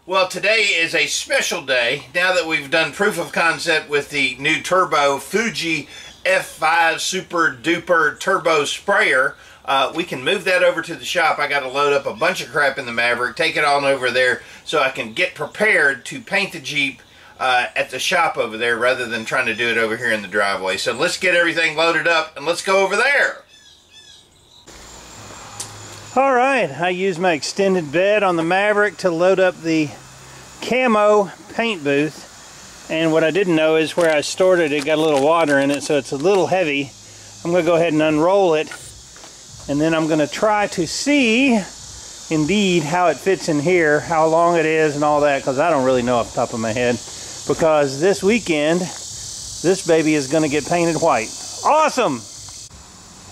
Well, today is a special day. Now that we've done proof of concept with the new turbo Fuji F5 Super Duper Turbo Sprayer, we can move that over to the shop. I got to load up a bunch of crap in the Maverick, take it on over there so I can get prepared to paint the Jeep at the shop over there rather than trying to do it over here in the driveway. So let's get everything loaded up and let's go over there. Alright, I used my extended bed on the Maverick to load up the camo paint booth, and what I didn't know is where I stored it, it got a little water in it, so it's a little heavy. I'm going to go ahead and unroll it, and then I'm going to try to see indeed how it fits in here, how long it is and all that, because I don't really know off the top of my head, because this weekend this baby is going to get painted white. Awesome!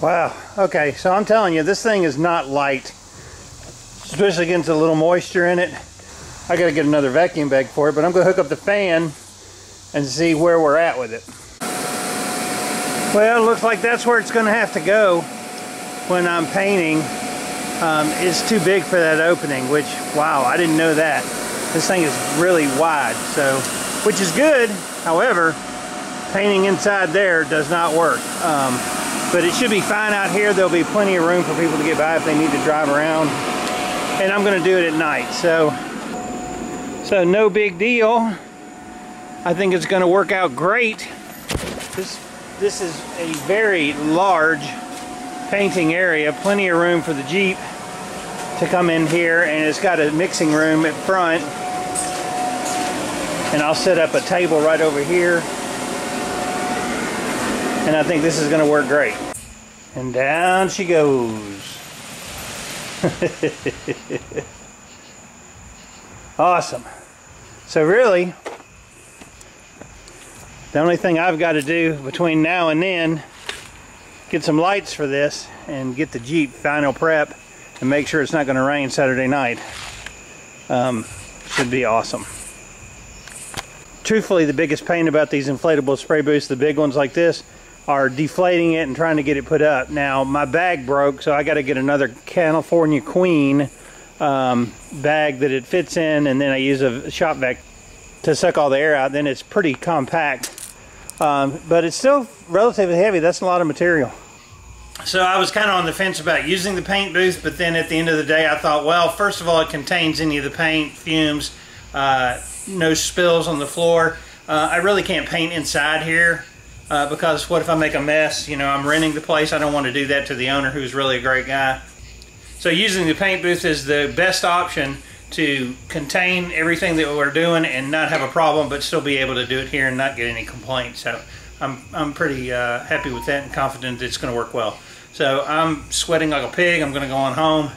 Wow, okay, so I'm telling you, this thing is not light, especially against a little moisture in it. I gotta get another vacuum bag for it, but I'm gonna hook up the fan and see where we're at with it. Well, it looks like that's where it's gonna have to go when I'm painting. It's too big for that opening, which, wow, I didn't know that. This thing is really wide, so, which is good. However, painting inside there does not work. But it should be fine out here. There'll be plenty of room for people to get by if they need to drive around. And I'm gonna do it at night, so no big deal. I think it's gonna work out great. This is a very large painting area, plenty of room for the Jeep to come in here, and it's got a mixing room at front. And I'll set up a table right over here. And I think this is going to work great. And down she goes. Awesome. So really, the only thing I've got to do between now and then, get some lights for this and get the Jeep final prep and make sure it's not going to rain Saturday night. Should be awesome. Truthfully, the biggest pain about these inflatable spray booths, the big ones like this, are deflating it and trying to get it put up. Now my bag broke, so I got to get another California Queen bag that it fits in, and then I use a shop vac to suck all the air out. Then it's pretty compact, but it's still relatively heavy. That's a lot of material. So I was kind of on the fence about using the paint booth, but then at the end of the day I thought, well, first of all, it contains any of the paint, fumes, no spills on the floor. I really can't paint inside here. Because what if I make a mess? You know, I'm renting the place. I don't want to do that to the owner, who's really a great guy. So using the paint booth is the best option to contain everything that we're doing and not have a problem, but still be able to do it here and not get any complaints. So I'm pretty happy with that and confident it's going to work well. So I'm sweating like a pig. I'm going to go on home,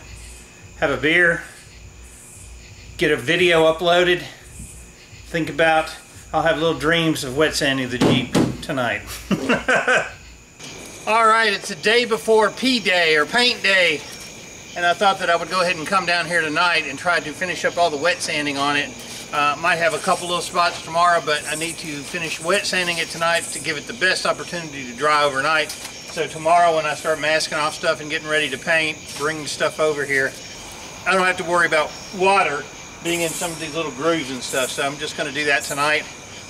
have a beer, get a video uploaded, think about, I'll have little dreams of wet sanding the Jeep tonight. Alright, it's the day before P-Day or paint day, and I thought that I would go ahead and come down here tonight and try to finish up all the wet sanding on it. Might have a couple little spots tomorrow, but I need to finish wet sanding it tonight to give it the best opportunity to dry overnight. So tomorrow when I start masking off stuff and getting ready to paint, bringing stuff over here, I don't have to worry about water being in some of these little grooves and stuff. So I'm just going to do that tonight.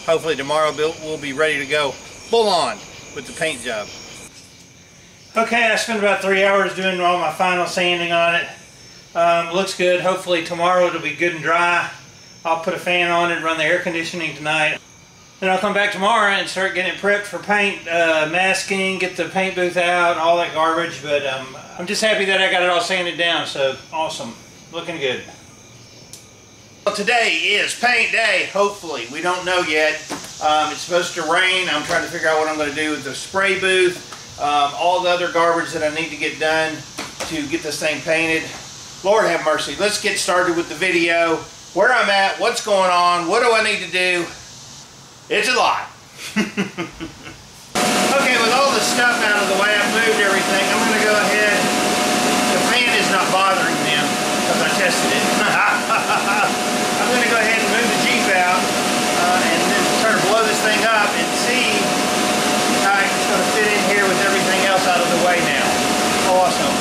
Hopefully tomorrow we'll be ready to go full on with the paint job. Okay, I spent about 3 hours doing all my final sanding on it. Looks good. Hopefully tomorrow it'll be good and dry. I'll put a fan on it and run the air conditioning tonight. Then I'll come back tomorrow and start getting it prepped for paint, masking, get the paint booth out, all that garbage. But I'm just happy that I got it all sanded down, so awesome. Looking good. Well, today is paint day, hopefully. We don't know yet. It's supposed to rain. I'm trying to figure out what I'm going to do with the spray booth, all the other garbage that I need to get done to get this thing painted. Lord have mercy. Let's get started with the video. Where I'm at, what's going on, what do I need to do? It's a lot. Okay, with all the stuff out of the way, I've moved everything. I'm going to go ahead. The fan is not bothering them because I tested it. I'm going to go ahead and move the Jeep out and then try to blow this thing up and see how it's going to fit in here with everything else out of the way now. Awesome.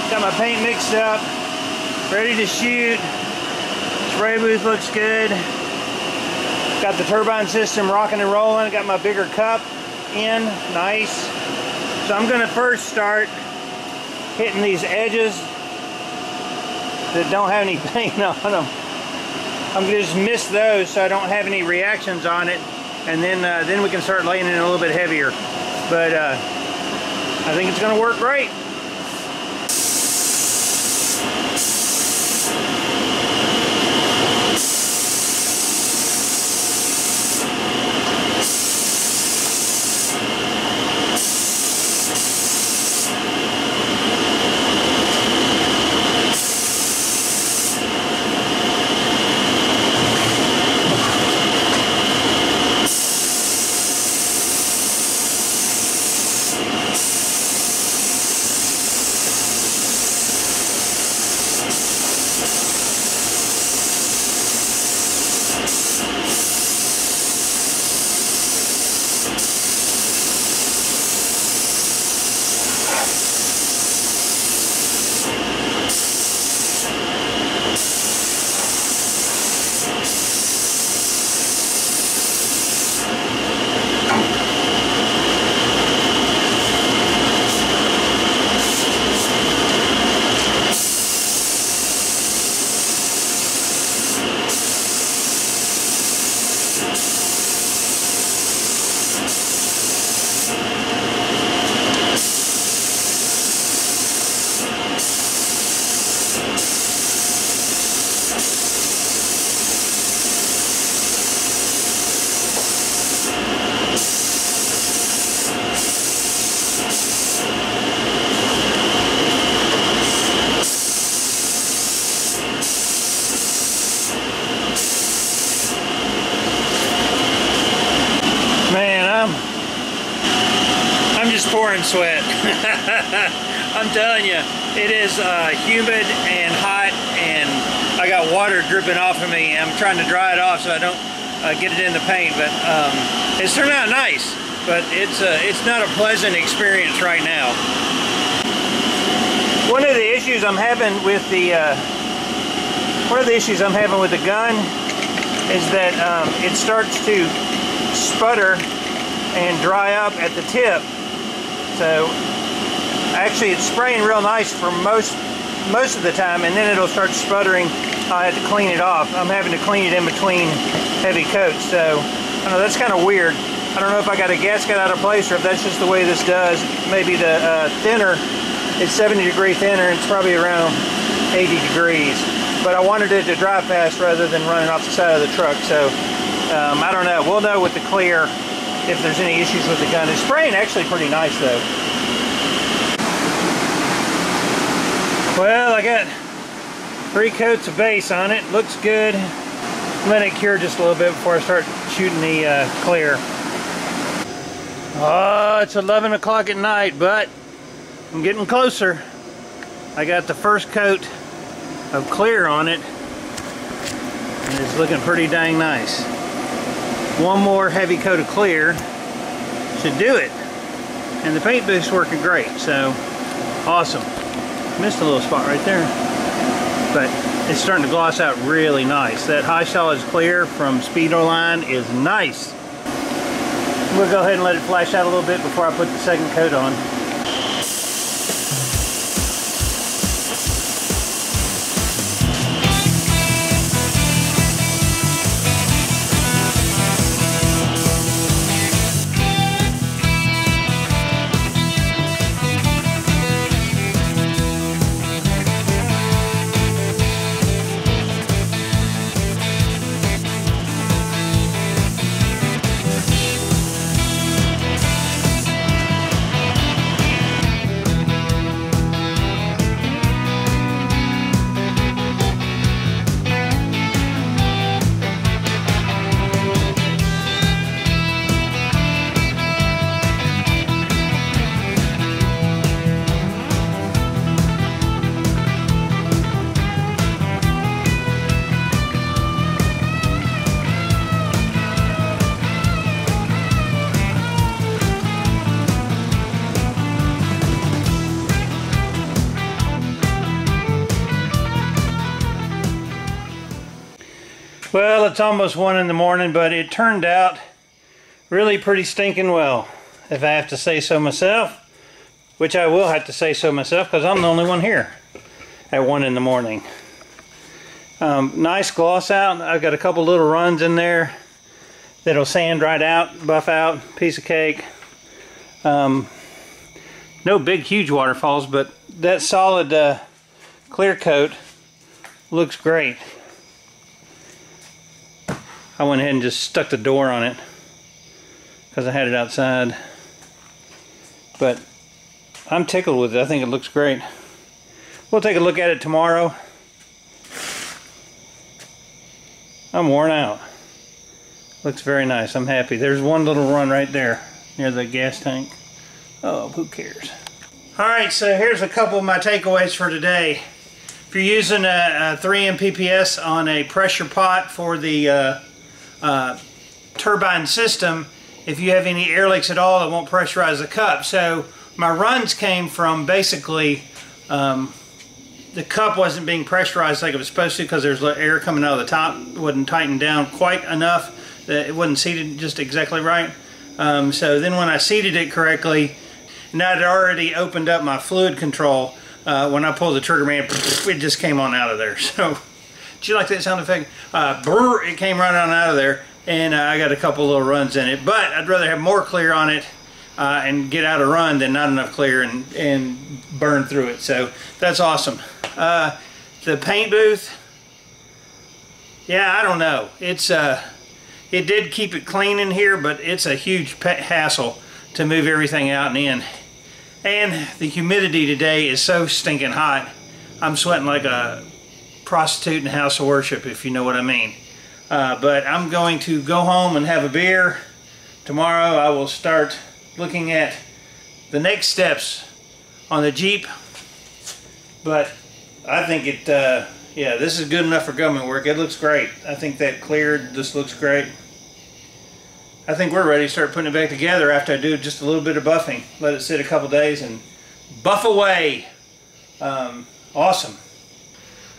Got my paint mixed up, ready to shoot. Spray booth looks good. Got the turbine system rocking and rolling. Got my bigger cup in, nice. So I'm gonna first start hitting these edges that don't have any paint on them. I'm gonna just mist those so I don't have any reactions on it, and then we can start laying it in a little bit heavier. But I think it's gonna work great. I'm just pouring sweat. I'm telling you, it is humid and hot, and I got water dripping off of me. I'm trying to dry it off so I don't get it in the paint, but it's turned out nice, but it's not a pleasant experience right now. One of the issues I'm having with the gun is that it starts to sputter and dry up at the tip. So actually it's spraying real nice for most of the time, and then it'll start sputtering. I have to clean it off. I'm having to clean it in between heavy coats. So I don't know, that's kind of weird. I don't know if I got a gasket out of place or if that's just the way this does. Maybe the thinner, it's 70-degree thinner, and it's probably around 80 degrees. But I wanted it to dry fast rather than running off the side of the truck. So I don't know. We'll know with the clear if there's any issues with the gun. It's spraying actually pretty nice though. Well, I got 3 coats of base on it. Looks good. Let it cure just a little bit before I start shooting the clear. Oh, it's 11 o'clock at night, but I'm getting closer. I got the first coat of clear on it, and it's looking pretty dang nice. One more heavy coat of clear should do it, and the paint boost's working great. So awesome. Missed a little spot right there, but it's starting to gloss out really nice. That high solids clear from Speedoline is nice. We'll go ahead and let it flash out a little bit before I put the second coat on. Well, it's almost 1 in the morning, but it turned out really pretty stinking well, if I have to say so myself, which I will have to say so myself because I'm the only one here at 1 in the morning. Nice gloss out. I've got a couple little runs in there that'll sand right out, buff out, piece of cake. No big huge waterfalls, but that solid clear coat looks great. I went ahead and just stuck the door on it because I had it outside, but I'm tickled with it. I think it looks great. We'll take a look at it tomorrow. I'm worn out. Looks very nice. I'm happy. There's one little run right there near the gas tank. Oh, who cares? Alright, so here's a couple of my takeaways for today. If you're using a 3 MPPS on a pressure pot for the turbine system, if you have any air leaks at all, it won't pressurize the cup. So my runs came from basically the cup wasn't being pressurized like it was supposed to because there's air coming out of the top. It wasn't tightened down quite enough. It wasn't seated just exactly right. So then when I seated it correctly, and I'd already opened up my fluid control, when I pulled the trigger, man, it just came on out of there. So, did you like that sound effect? Brrr, it came right on out of there, and I got a couple little runs in it. But I'd rather have more clear on it and get out a run than not enough clear and burn through it. So that's awesome. The paint booth, yeah, I don't know. It's it did keep it clean in here, but it's a huge hassle to move everything out and in. And the humidity today is so stinking hot. I'm sweating like a prostitute in a house of worship, if you know what I mean. But I'm going to go home and have a beer. Tomorrow I will start looking at the next steps on the Jeep. But I think it, yeah, this is good enough for government work. It looks great. I think that cleared. This looks great. I think we're ready to start putting it back together after I do just a little bit of buffing. Let it sit a couple days and buff away. Awesome.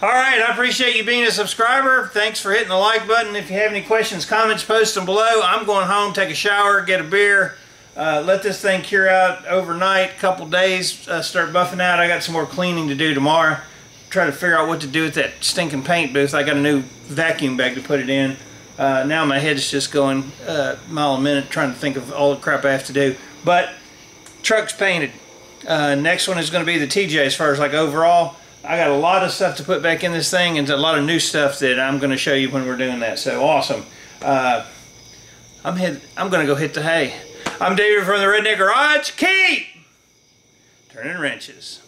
Alright, I appreciate you being a subscriber. Thanks for hitting the like button. If you have any questions, comments, post them below. I'm going home, take a shower, get a beer, let this thing cure out overnight, couple days, start buffing out. I got some more cleaning to do tomorrow. Try to figure out what to do with that stinking paint booth. I got a new vacuum bag to put it in. Now my head's just going a mile a minute trying to think of all the crap I have to do. But truck's painted. Next one is going to be the TJ as far as like overall. I got a lot of stuff to put back in this thing and a lot of new stuff that I'm going to show you when we're doing that. So awesome. I'm going to go hit the hay. I'm David from the Redneck Garage. Keep turning wrenches.